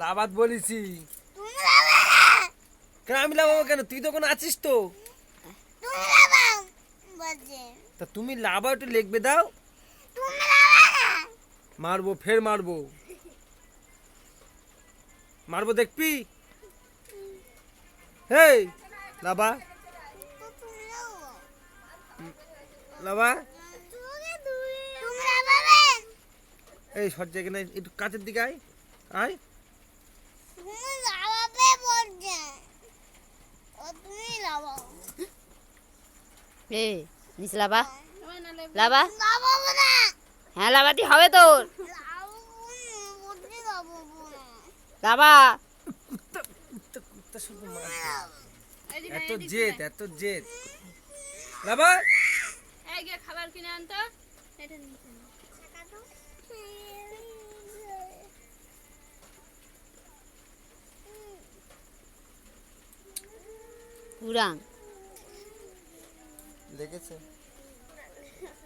লাবাত বলেছি। তুমি লাবা না। কেন আমি লাবাবো কেন? তুই তো কোনো আছিস তো। তুমি লাবা বলছে। তা তুমি লাবা, একটু লিখবে দাও। তুমি লাবা না। মারবো, ফের মারবো, মারবো দেখবি। হেই লাবা, তো তুমি লাবা। লাবা, তুমি লাবাবে। এই সর জায়গা একটু কাছের দিকে আয়, আয়। তুমি লাবাবে বলছে। ও তুমি লাবা। এ নিস লাবা, লাবা। লাবাবো না। হ্যাঁ লাবাতি হবে তোর। লাবাবো বলছি লাবাবো না। লাবা। কুত্তা কুত্তা কুত্তা শুধু মারবে। এত জেদ, এত জেদ। লাবা, এই গিয়ে খাবার কিনে আনতো। এটা নিচে নে। কুরাং লেগেছে।